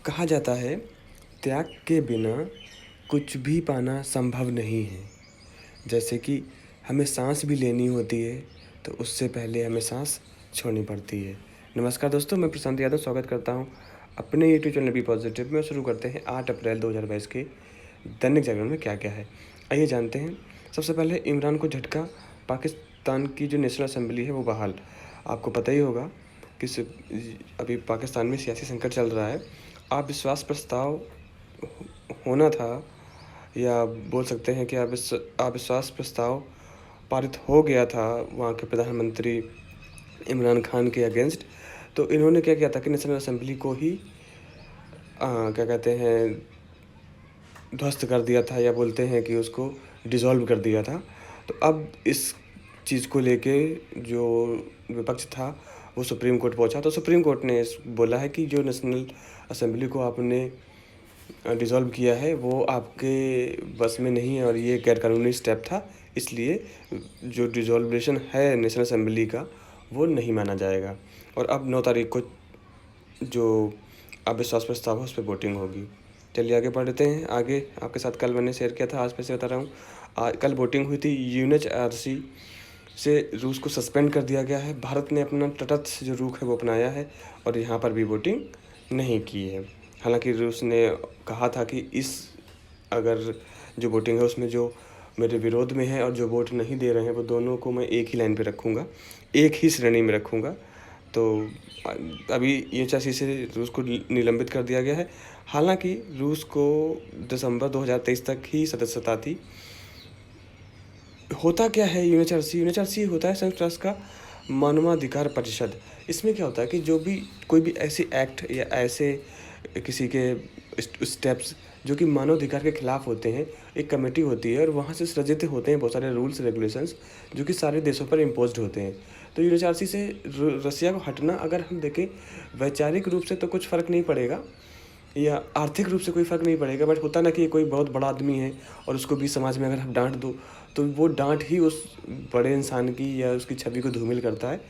कहा जाता है, त्याग के बिना कुछ भी पाना संभव नहीं है। जैसे कि हमें साँस भी लेनी होती है, तो उससे पहले हमें साँस छोड़नी पड़ती है। नमस्कार दोस्तों, मैं प्रशांत यादव स्वागत करता हूँ अपने यूट्यूब चैनल बी पॉजिटिव में। शुरू करते हैं 8 अप्रैल 2022 के दैनिक जागरण में क्या-क्या है। आइए जानते हैं। सबसे पहले इमरान को झटका, पाकिस्तान की जो नेशनल असेंबली है वो बहाल। आपको पता ही होगा कि अभी पाकिस्तान में सियासी संकट चल रहा है। अविश्वास प्रस्ताव होना था, या बोल सकते हैं कि अविश्वास प्रस्ताव पारित हो गया था वहाँ के प्रधानमंत्री इमरान खान के अगेंस्ट। तो इन्होंने क्या किया था कि नेशनल असेंबली को ही क्या कहते हैं, ध्वस्त कर दिया था, या बोलते हैं कि उसको डिसॉल्व कर दिया था। तो अब इस चीज़ को लेके जो विपक्ष था वो सुप्रीम कोर्ट पहुंचा। तो सुप्रीम कोर्ट ने बोला है कि जो नेशनल असेंबली को आपने डिसॉल्व किया है वो आपके बस में नहीं है और ये गैरकानूनी स्टेप था, इसलिए जो डिसॉल्वेशन है नेशनल असेंबली का वो नहीं माना जाएगा। और अब 9 तारीख को जो अविश्वास प्रस्ताव है उस पर वोटिंग होगी। चलिए आगे बढ़ लेते हैं। आगे आपके साथ कल मैंने शेयर किया था, आज फिर से बता रहा हूँ। कल वोटिंग हुई थी। यूएनएचआरसी से रूस को सस्पेंड कर दिया गया है। भारत ने अपना तटस्थ जो रुख है वो अपनाया है और यहाँ पर भी वोटिंग नहीं की है। हालांकि रूस ने कहा था कि अगर जो वोटिंग है उसमें जो मेरे विरोध में है और जो वोट नहीं दे रहे हैं वो दोनों को मैं एक ही लाइन पे रखूँगा, एक ही श्रेणी में रखूँगा। तो अभी यूएनएचआरसी से रूस को निलंबित कर दिया गया है। हालांकि रूस को दिसंबर 2023 तक ही सदस्यता थी। होता क्या है यूएनएचआरसी? यूएनएचआरसी होता है संयुक्त राष्ट्र का मानवाधिकार परिषद। इसमें क्या होता है कि जो भी कोई भी ऐसी एक्ट या ऐसे किसी के स्टेप्स जो कि मानवाधिकार के खिलाफ होते हैं, एक कमेटी होती है और वहाँ से सृजित होते हैं बहुत सारे रूल्स रेगुलेशंस जो कि सारे देशों पर इम्पोज्ड होते हैं। तो यूएनएचआरसी से रसिया को हटना, अगर हम देखें वैचारिक रूप से तो कुछ फ़र्क नहीं पड़ेगा या आर्थिक रूप से कोई फ़र्क नहीं पड़ेगा, बट होता ना कि कोई बहुत बड़ा आदमी है और उसको भी समाज में अगर हम डांट दो तो वो डांट ही उस बड़े इंसान की या उसकी छवि को धूमिल करता है।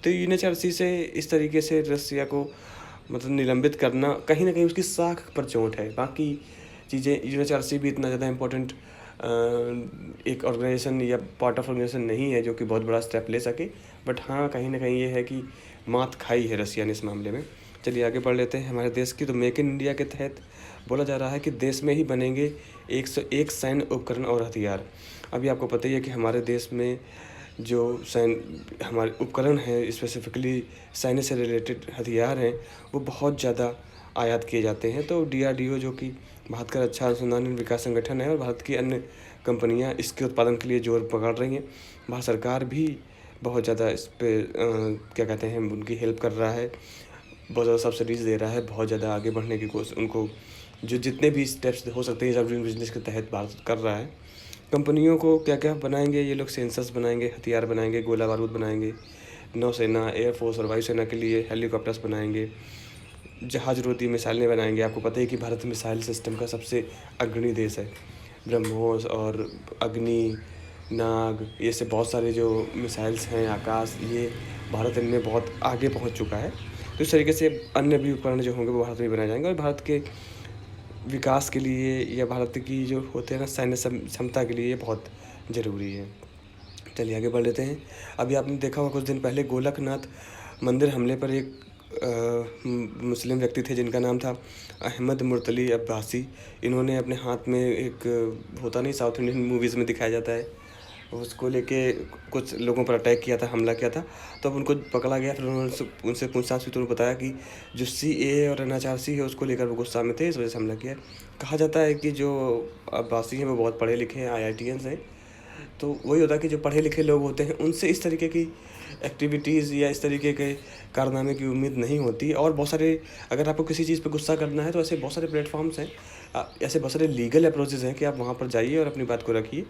तो यूएनएचआरसी से इस तरीके से रसिया को मतलब निलंबित करना कहीं ना कहीं उसकी साख पर चोट है। बाकी चीज़ें, यूएनएचआरसी भी इतना ज़्यादा इम्पोर्टेंट एक ऑर्गेनाइजेशन या पार्ट ऑफ ऑर्गेनाइजेशन नहीं है जो कि बहुत बड़ा स्टेप ले सके, बट हाँ कहीं ना कहीं ये है कि मात खाई है रसिया ने इस मामले में। चलिए आगे बढ़ लेते हैं हमारे देश की। तो मेक इन इंडिया के तहत बोला जा रहा है कि देश में ही बनेंगे 101 सैन्य उपकरण और हथियार। अभी आपको पता ही है कि हमारे देश में जो सैन्य हमारे उपकरण हैं, स्पेसिफिकली सैन्य से रिलेटेड हथियार हैं, वो बहुत ज़्यादा आयात किए जाते हैं। तो डीआरडीओ जो कि भारत का रक्षा अनुसंधान एवं विकास संगठन है और भारत की अन्य कंपनियां इसके उत्पादन के लिए जोर पकड़ रही हैं। भारत सरकार भी बहुत ज़्यादा इस पर क्या कहते हैं, उनकी हेल्प कर रहा है, बहुत ज़्यादा सब्सिडीज़ दे रहा है, बहुत ज़्यादा आगे बढ़ने की कोशिश उनको जो जितने भी स्टेप्स हो सकते हैं सब बिजनेस के तहत भारत कर रहा है। कंपनियों को क्या क्या बनाएंगे ये लोग? सेंसर्स बनाएंगे, हथियार बनाएंगे, गोला बारूद बनाएंगे, नौसेना, एयरफोर्स और वायुसेना के लिए हेलीकॉप्टर्स बनाएंगे, जहाज रोधी मिसाइलें बनाएंगे। आपको पता है कि भारत मिसाइल सिस्टम का सबसे अग्रणी देश है। ब्रह्मोस और अग्नि, नाग, ये से बहुत सारे जो मिसाइल्स हैं, आकाश, ये भारत इनमें बहुत आगे पहुंच चुका है। तो इस तरीके से अन्य भी उपकरण जो होंगे वो भारत में बनाए जाएंगे और भारत के विकास के लिए या भारत की जो होते हैं ना सैन्य क्षमता के लिए ये बहुत ज़रूरी है। चलिए आगे बढ़ लेते हैं। अभी आपने देखा होगा कुछ दिन पहले गोलकनाथ मंदिर हमले पर एक मुस्लिम व्यक्ति थे जिनका नाम था अहमद मुर्तली अब्बासी। इन्होंने अपने हाथ में एक होता नहीं, साउथ इंडियन मूवीज़ में दिखाया जाता है, उसको लेके कुछ लोगों पर अटैक किया था, हमला किया था। तो अब उनको पकड़ा गया, फिर उन्होंने उनसे पूछताछ हुई तो उन्होंने बताया कि जो सीएए और एनआरसी है उसको लेकर वो गुस्सा में थे, इस वजह से हमला किया। कहा जाता है कि जो अब्बासी हैं वो बहुत पढ़े लिखे हैं, आईआईटीएंस हैं। तो वही होता है कि जो पढ़े लिखे लोग होते हैं उनसे इस तरीके की एक्टिविटीज़ या इस तरीके के कारनामे की उम्मीद नहीं होती। और बहुत सारे, अगर आपको किसी चीज़ पे गुस्सा करना है तो ऐसे बहुत सारे प्लेटफॉर्म्स हैं, ऐसे बहुत सारे लीगल अप्रोचेज़ हैं कि आप वहाँ पर जाइए और अपनी बात को रखिए।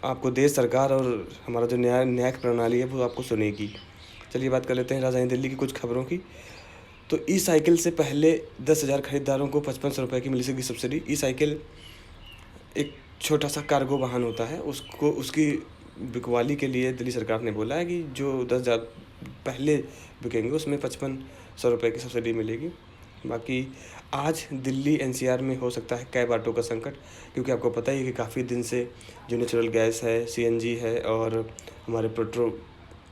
आपको देश, सरकार और हमारा जो न्यायिक प्रणाली है वो आपको सुनेगी। चलिए बात कर लेते हैं राजधानी दिल्ली की कुछ खबरों की। तो ई साइकिल से पहले 10,000 खरीदारों को 5500 रुपये की मिली सकेगी सब्सिडी। ई साइकिल एक छोटा सा कार्गो वाहन होता है, उसको उसकी बिकवाली के लिए दिल्ली सरकार ने बोला है कि जो 10,000 पहले बिकेंगे उसमें 5500 रुपये की सब्सिडी मिलेगी। बाकी आज दिल्ली एनसीआर में हो सकता है कैब ऑटो का संकट, क्योंकि आपको पता ही है कि काफ़ी दिन से जो नेचुरल गैस है, सीएनजी है और हमारे पेट्रोल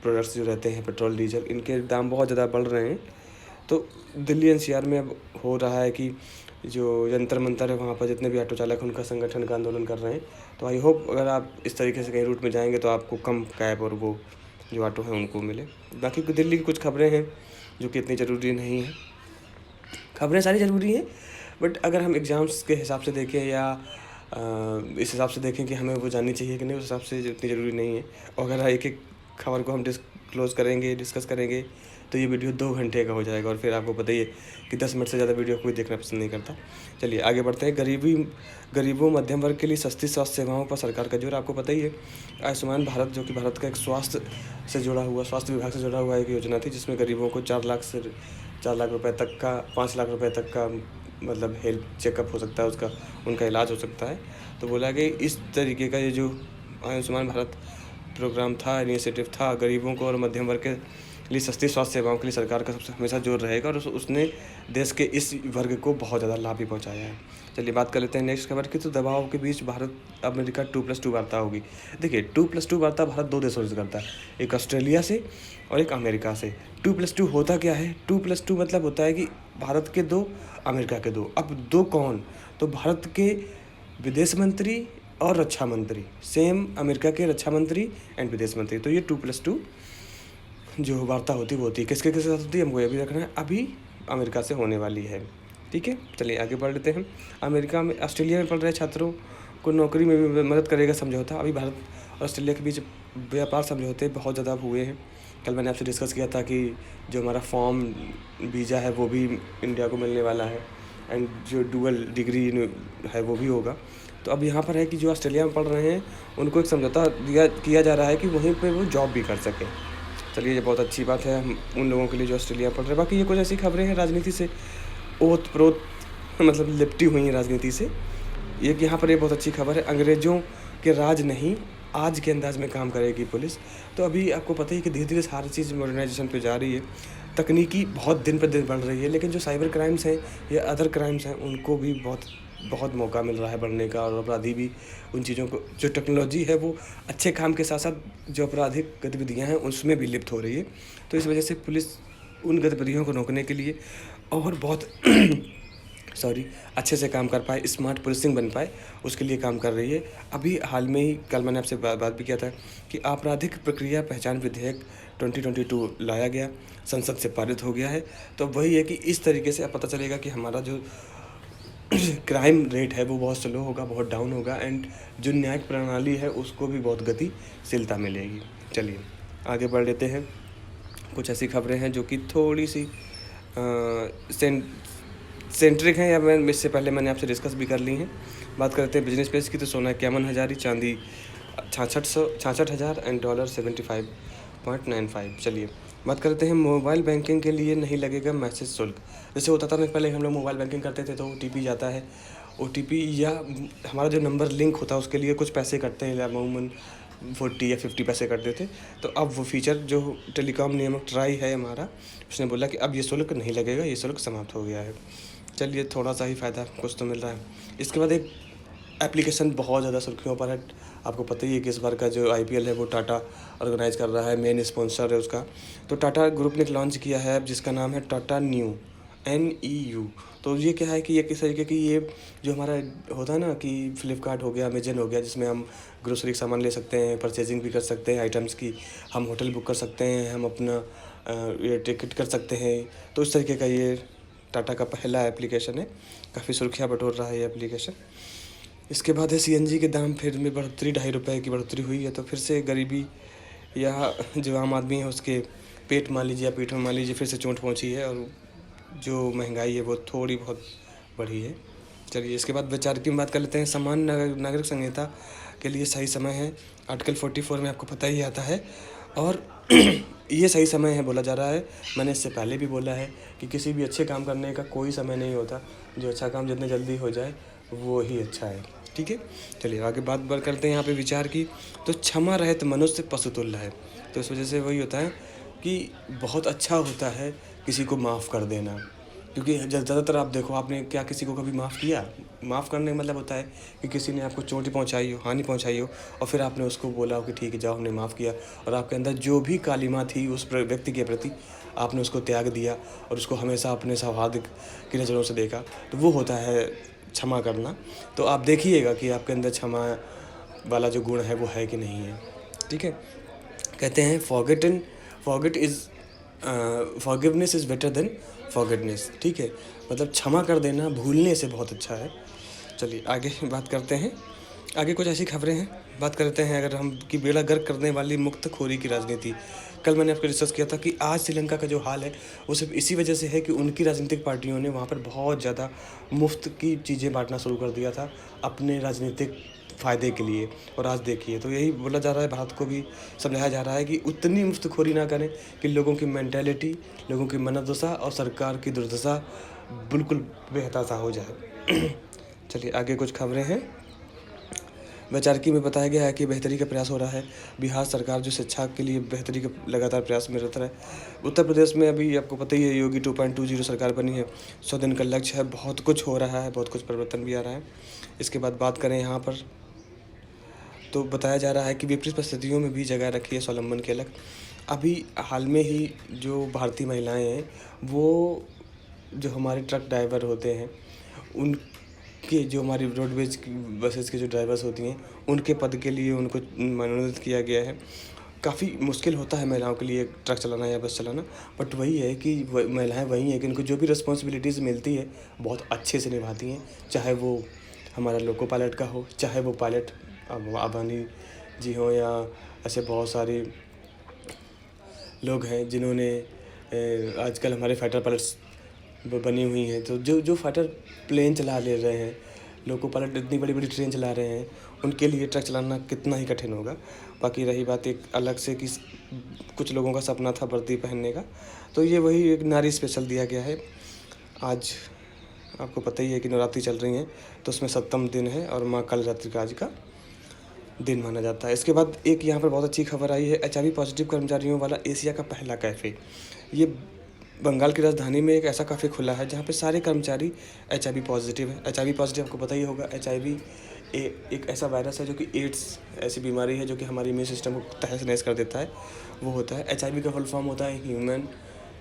प्रोडक्ट्स जो रहते हैं, पेट्रोल डीजल, इनके दाम बहुत ज़्यादा बढ़ रहे हैं। तो दिल्ली एनसीआर में अब हो रहा है कि जो जंतर मंतर है वहाँ पर जितने भी ऑटो चालक हैं उनका संगठन का आंदोलन कर रहे हैं। तो आई होप अगर आप इस तरीके से कहीं रूट में जाएंगे तो आपको कम कैब और वो जो ऑटो हैं उनको मिले। बाकी दिल्ली की कुछ खबरें हैं जो कि इतनी ज़रूरी नहीं है। खबरें सारी ज़रूरी हैं, बट अगर हम एग्ज़ाम्स के हिसाब से देखें या इस हिसाब से देखें कि हमें वो जाननी चाहिए कि नहीं, उस हिसाब से इतनी ज़रूरी नहीं है। और अगर एक एक खबर को हम डिस्क्लोज़ करेंगे, डिस्कस करेंगे, तो ये वीडियो 2 घंटे का हो जाएगा और फिर आपको पता ही है कि 10 मिनट से ज़्यादा वीडियो कोई देखना पसंद नहीं करता। चलिए आगे बढ़ते हैं। गरीबों मध्यम वर्ग के लिए सस्ती स्वास्थ्य सेवाओं पर सरकार का जोर। आपको पता ही है आयुष्मान भारत, जो कि भारत का एक स्वास्थ्य विभाग से जुड़ा हुआ एक योजना थी, जिसमें गरीबों को 4 लाख रुपए तक का, 5 लाख रुपए तक का मतलब हेल्थ चेकअप हो सकता है, उसका उनका इलाज हो सकता है। तो बोला कि इस तरीके का ये जो आयुष्मान भारत प्रोग्राम था, इनिशिएटिव था, गरीबों को और मध्यम वर्ग के लिए सस्ती स्वास्थ्य सेवाओं के लिए सरकार का सबसे हमेशा जोर रहेगा और उसने देश के इस वर्ग को बहुत ज़्यादा लाभ भी पहुँचाया है। चलिए बात कर लेते हैं नेक्स्ट खबर की। तो दबाव के बीच भारत अमेरिका 2+2 वार्ता होगी। देखिए 2+2 वार्ता भारत 2 देशों से करता है, एक ऑस्ट्रेलिया से और एक अमेरिका से। 2+2 होता क्या है? 2+2 मतलब होता है कि भारत के 2, अमेरिका के 2। अब 2 कौन? तो भारत के विदेश मंत्री और रक्षा मंत्री, सेम अमेरिका के रक्षा मंत्री एंड विदेश मंत्री। तो ये 2+2 जो वार्ता होती है वो होती है। किसके साथ होती है हमको ये भी रखना है, अभी अमेरिका से होने वाली है। ठीक है, चलिए आगे बढ़ लेते हैं। ऑस्ट्रेलिया में पढ़ रहे छात्रों को नौकरी में भी मदद करेगा समझौता। अभी भारत और ऑस्ट्रेलिया के बीच व्यापार समझौते बहुत ज़्यादा हुए हैं। कल मैंने आपसे डिस्कस किया था कि जो हमारा फॉर्म वीज़ा है वो भी इंडिया को मिलने वाला है एंड जो डुअल डिग्री है वो भी होगा। तो अब यहाँ पर है कि जो ऑस्ट्रेलिया में पढ़ रहे हैं उनको एक समझौता किया जा रहा है कि वहीं पर वो जॉब भी कर सकें। चलिए ये बहुत अच्छी बात है हम उन लोगों के लिए जो ऑस्ट्रेलिया पढ़ रहे हैं। बाकी ये कुछ ऐसी खबरें हैं राजनीति से ओत प्रोत मतलब लिपटी हुई हैं राजनीति से। ये यहाँ पर ये बहुत अच्छी खबर है, अंग्रेज़ों के राज नहीं आज के अंदाज में काम करेगी पुलिस। तो अभी आपको पता ही कि धीरे धीरे सारी चीज़ मॉडर्नाइजेशन पे जा रही है, तकनीकी बहुत दिन पर दिन बढ़ रही है, लेकिन जो साइबर क्राइम्स हैं या अदर क्राइम्स हैं उनको भी बहुत मौका मिल रहा है बढ़ने का। और अपराधी भी उन चीज़ों को, जो टेक्नोलॉजी है वो अच्छे काम के साथ साथ जो आपराधिक गतिविधियां हैं उसमें भी लिप्त हो रही है। तो इस वजह से पुलिस उन गतिविधियों को रोकने के लिए और बहुत अच्छे से काम कर पाए, स्मार्ट पुलिसिंग बन पाए, उसके लिए काम कर रही है। अभी हाल में ही कल मैंने आपसे बात भी किया था कि आपराधिक प्रक्रिया पहचान विधेयक 2022 लाया गया, संसद से पारित हो गया है। तो वही है कि इस तरीके से अब पता चलेगा कि हमारा जो क्राइम रेट है वो बहुत स्लो होगा, बहुत डाउन होगा एंड जो न्यायिक प्रणाली है उसको भी बहुत गतिशीलता मिलेगी। चलिए आगे बढ़ लेते हैं। कुछ ऐसी खबरें हैं जो कि थोड़ी सी सेंट्रिक हैं या इससे पहले मैंने आपसे डिस्कस भी कर ली हैं। बात करते हैं बिजनेस पेज की। तो सोना 51,000, चांदी 66,000 एंड डॉलर 75.95। चलिए बात करते हैं मोबाइल बैंकिंग के लिए नहीं लगेगा मैसेज शुल्क। जैसे होता था ना पहले हम लोग मोबाइल बैंकिंग करते थे तो OTP जाता है, OTP या हमारा जो नंबर लिंक होता है उसके लिए कुछ पैसे कटते हैं, अमूमन 40 या 50 पैसे कटते थे। तो अब वो फीचर जो टेलीकॉम नियामक ट्राई है हमारा, उसने बोला कि अब ये शुल्क नहीं लगेगा, ये शुल्क समाप्त हो गया है। चलिए थोड़ा सा ही फ़ायदा कुछ तो मिल रहा है। इसके बाद एक एप्लीकेशन बहुत ज़्यादा सुर्खियों पर है। आपको पता ही है कि इस बार का जो IPL है वो टाटा ऑर्गेनाइज़ कर रहा है, मेन स्पॉन्सर है उसका। तो टाटा ग्रुप ने लॉन्च किया है जिसका नाम है टाटा न्यू, NEU। तो ये क्या है कि ये किस तरीके की, ये जो हमारा होता है ना कि फ्लिपकार्ट हो गया, अमेजन हो गया, जिसमें हम ग्रोसरी सामान ले सकते हैं, परचेजिंग भी कर सकते हैं आइटम्स की, हम होटल बुक कर सकते हैं, हम अपना ये टिकट कर सकते हैं। तो इस तरीके का ये टाटा का पहला एप्लीकेशन है, काफ़ी सुर्खियाँ बटोर रहा है ये एप्लीकेशन। इसके बाद है CNG के दाम फिर में बढ़ोतरी, 2.5 रुपये की बढ़ोतरी हुई है। तो फिर से गरीबी या जो आम आदमी है उसके पेट मान लीजिए या पीठ में मान लीजिए फिर से चोट पहुंची है और जो महंगाई है वो थोड़ी बहुत बढ़ी है। चलिए इसके बाद विचार की बात कर लेते हैं। समान नागरिक संहिता के लिए सही समय है, आर्टिकल 44 में आपको पता ही आता है। और ये सही समय है बोला जा रहा है। मैंने इससे पहले भी बोला है कि किसी भी अच्छे काम करने का कोई समय नहीं होता, जो अच्छा काम जितने जल्दी हो जाए वो ही अच्छा है। ठीक है, चलिए आगे बात करते हैं यहाँ पे विचार की। तो क्षमा रहित मनुष्य पशुतुल्य है। तो इस वजह से वही होता है कि बहुत अच्छा होता है किसी को माफ़ कर देना। क्योंकि ज़्यादातर आप देखो, आपने क्या किसी को कभी माफ़ किया? माफ़ करने का मतलब होता है कि किसी ने आपको चोट पहुँचाई हो, हानि पहुँचाई हो और फिर आपने उसको बोला हो कि ठीक है जाओ, हमने माफ़ किया, और आपके अंदर जो भी कालिमा थी उस व्यक्ति के प्रति, आपने उसको त्याग दिया और उसको हमेशा अपने सौहार्द की नज़रों से देखा, तो वो होता है क्षमा करना। तो आप देखिएगा कि आपके अंदर क्षमा वाला जो गुण है वो है कि नहीं है। ठीक है? कहते हैं फॉरगिवनेस इज़ बेटर देन फॉरगेटनेस। ठीक है? मतलब क्षमा कर देना भूलने से बहुत अच्छा है। चलिए आगे बात करते हैं। आगे कुछ ऐसी खबरें हैं, बात करते हैं अगर हम, कि बेड़ा गर्क करने वाली मुक्तखोरी की राजनीति। कल मैंने आपको डिस्कस किया था कि आज श्रीलंका का जो हाल है वो सिर्फ इसी वजह से है कि उनकी राजनीतिक पार्टियों ने वहाँ पर बहुत ज़्यादा मुफ्त की चीज़ें बांटना शुरू कर दिया था अपने राजनीतिक फ़ायदे के लिए। और आज देखिए, तो यही बोला जा रहा है, भारत को भी समझाया जा रहा है कि उतनी मुफ्तखोरी ना करें कि लोगों की मेंटालिटी, लोगों की मनोदशा और सरकार की दुर्दशा बिल्कुल बेहताशा हो जाए। चलिए आगे कुछ खबरें हैं। वैचारिकी में बताया गया है कि बेहतरी का प्रयास हो रहा है। बिहार सरकार जो शिक्षा के लिए बेहतरी का लगातार प्रयास में रहता है। उत्तर प्रदेश में अभी आपको पता ही है, योगी 2.20 सरकार बनी है। 100 दिन का लक्ष्य है, बहुत कुछ हो रहा है, बहुत कुछ परिवर्तन भी आ रहा है। इसके बाद बात करें यहाँ पर, तो बताया जा रहा है कि विपरीत परिस्थितियों में भी जगह रखी है स्वावलंबन की अलग। अभी हाल में ही जो भारतीय महिलाएं हैं, वो जो हमारे ट्रक ड्राइवर होते हैं, उनके जो हमारी रोडवेज की बसेस के जो ड्राइवर्स होती हैं, उनके पद के लिए उनको मनोनीत किया गया है। काफ़ी मुश्किल होता है महिलाओं के लिए ट्रक चलाना या बस चलाना, बट वही है कि महिलाएं वही हैं कि उनको जो भी रिस्पॉन्सिबिलिटीज़ मिलती है बहुत अच्छे से निभाती हैं। चाहे वो हमारा लोको पायलट का हो, चाहे वो पायलट अब अबानी जी हों, या ऐसे बहुत सारे लोग हैं जिन्होंने आजकल हमारे फाइटर पायलट्स बनी हुई हैं। तो जो जो फाइटर प्लेन चला ले रहे हैं, लोको पायलट इतनी बड़ी बड़ी ट्रेन चला रहे हैं, उनके लिए ट्रक चलाना कितना ही कठिन होगा। बाकी रही बात एक अलग से कि कुछ लोगों का सपना था वर्दी पहनने का, तो ये वही एक नारी स्पेशल दिया गया है। आज आपको पता ही है कि नवरात्रि चल रही हैं, तो उसमें 7वां दिन है और माँ कालरात्रि का आज का दिन माना जाता है। इसके बाद एक यहाँ पर बहुत अच्छी खबर आई है, एचआईवी पॉजिटिव कर्मचारियों वाला एशिया का पहला कैफ़े। ये बंगाल की राजधानी में एक ऐसा काफ़े खुला है जहाँ पे सारे कर्मचारी एचआईवी पॉजिटिव हैं। एचआईवी पॉजिटिव आपको पता ही होगा, एचआईवी एक ऐसा वायरस है जो कि एड्स ऐसी बीमारी है जो कि हमारे इम्यून सिस्टम को तहस नहस कर देता है, वो होता है। एचआईवी का फुल फॉर्म होता है human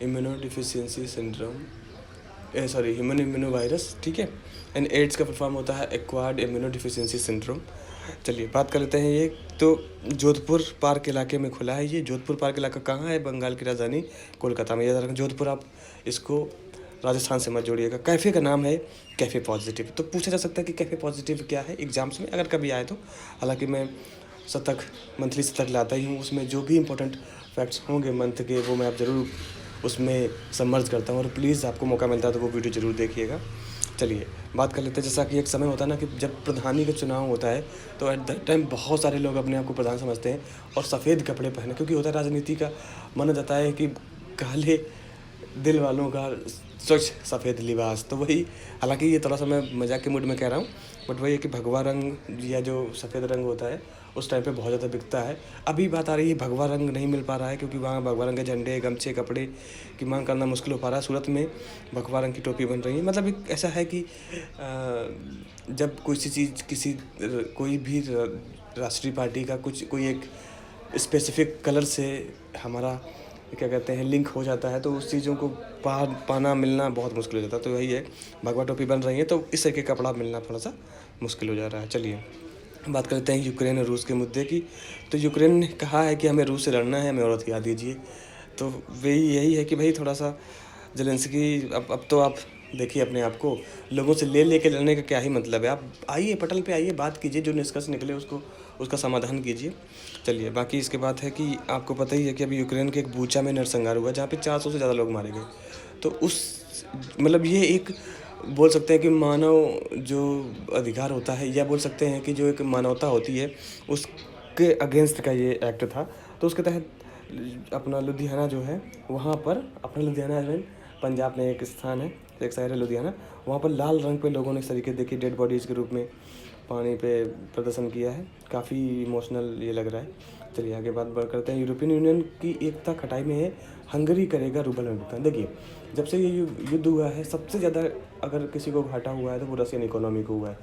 immuno deficiency syndrome, human immuno virus. ठीक है? एंड एड्स का फुल फॉर्म होता है एक्वायर्ड इम्यूनो डिफिशियंसी सिंड्रोम। चलिए बात कर लेते हैं। ये तो जोधपुर पार्क इलाके में खुला है। ये जोधपुर पार्क इलाका कहाँ है? बंगाल की राजधानी कोलकाता में। याद रखना जोधपुर, आप इसको राजस्थान से मत जोड़िएगा। कैफ़े का नाम है कैफ़े पॉजिटिव। तो पूछा जा सकता है कि कैफ़े पॉजिटिव क्या है एग्जाम्स में, अगर कभी आए तो। हालांकि मैं मंथली शतक लाता ही हूँ, उसमें जो भी इंपॉर्टेंट फैक्ट्स होंगे मंथ के वो मैं आप ज़रूर उसमें सबमर्ज करता हूँ, और प्लीज़ आपको मौका मिलता है तो वो वीडियो ज़रूर देखिएगा। चलिए बात कर लेते हैं। जैसा कि एक समय होता है ना कि जब प्रधानी का चुनाव होता है, तो एट दैट टाइम बहुत सारे लोग अपने आप को प्रधान समझते हैं और सफ़ेद कपड़े पहने, क्योंकि होता है राजनीति का माना जाता है कि काले दिल वालों का स्वच्छ सफ़ेद लिबास। तो वही, हालांकि ये थोड़ा सा मैं मजाक के मूड में कह रहा हूँ, बट वही है कि भगवा रंग या जो सफ़ेद रंग होता है उस टाइम पे बहुत ज़्यादा बिकता है। अभी बात आ रही है भगवा रंग नहीं मिल पा रहा है, क्योंकि वहाँ भगवा रंग के झंडे, गमछे, कपड़े की मांग करना मुश्किल हो पा रहा है। सूरत में भगवा रंग की टोपी बन रही है। मतलब एक ऐसा है कि जब कोई भी राष्ट्रीय पार्टी का कोई एक स्पेसिफिक कलर से हमारा क्या कहते हैं लिंक हो जाता है, तो उस चीज़ों को पाना मिलना बहुत मुश्किल हो जाता है। तो वही है, भगवा टोपी बन रही है तो इस तरह के कपड़ा मिलना थोड़ा सा मुश्किल हो जा रहा है। चलिए बात करते हैं यूक्रेन और रूस के मुद्दे की। तो यूक्रेन ने कहा है कि हमें रूस से लड़ना है, हमें और हथियार दीजिए। तो वही यही है कि भाई थोड़ा सा ज़ेलेंस्की, अब तो आप देखिए अपने आप को, लोगों से ले लड़ने का क्या ही मतलब है। आप आइए, पटल पे आइए, बात कीजिए, जो निष्कर्ष निकले उसका समाधान कीजिए। चलिए बाकी इसके बात है कि आपको पता ही है कि अभी यूक्रेन के एक बूचा में नरसंहार हुआ, जहाँ पे 400 से ज़्यादा लोग मारे गए। तो मतलब ये एक बोल सकते हैं कि मानव जो अधिकार होता है, या बोल सकते हैं कि जो एक मानवता होती है, उसके अगेंस्ट का ये एक्ट था। तो उसके तहत अपना लुधियाना जो है, वहाँ पर अपना लुधियाना में पंजाब में एक स्थान है, एक शहर है लुधियाना, वहाँ पर लाल रंग पे लोगों ने इस तरीके देखी डेड बॉडीज़ के रूप में पानी पे प्रदर्शन किया है। काफ़ी इमोशनल ये लग रहा है। चलिए आगे बात करते हैं। यूरोपियन यूनियन की एकता खटाई में है, हंगरी करेगा रूबल में भुगतान। देखिए, जब से ये युद्ध हुआ है, सबसे ज़्यादा अगर किसी को घाटा हुआ है तो वो रशियन इकोनॉमी को हुआ है।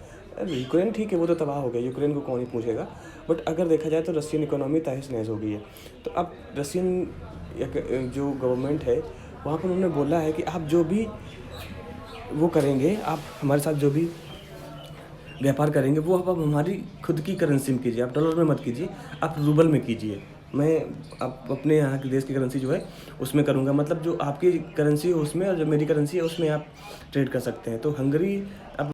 यूक्रेन ठीक है, वो तो तबाह हो गया, यूक्रेन को कौन ही पूछेगा, बट अगर देखा जाए तो रशियन इकोनॉमी तहस-नहस हो गई है। तो अब रशियन जो गवर्नमेंट है, वहाँ पर उन्होंने बोला है कि आप जो भी वो करेंगे, आप हमारे साथ जो भी व्यापार करेंगे वो आप हमारी खुद की करेंसी में कीजिए, आप डॉलर में मत कीजिए, आप रूबल में कीजिए। मैं आप अपने यहाँ के देश की करेंसी जो है उसमें करूँगा, मतलब जो आपकी करेंसी है उसमें और जो मेरी करेंसी है उसमें आप ट्रेड कर सकते हैं। तो हंगरी अब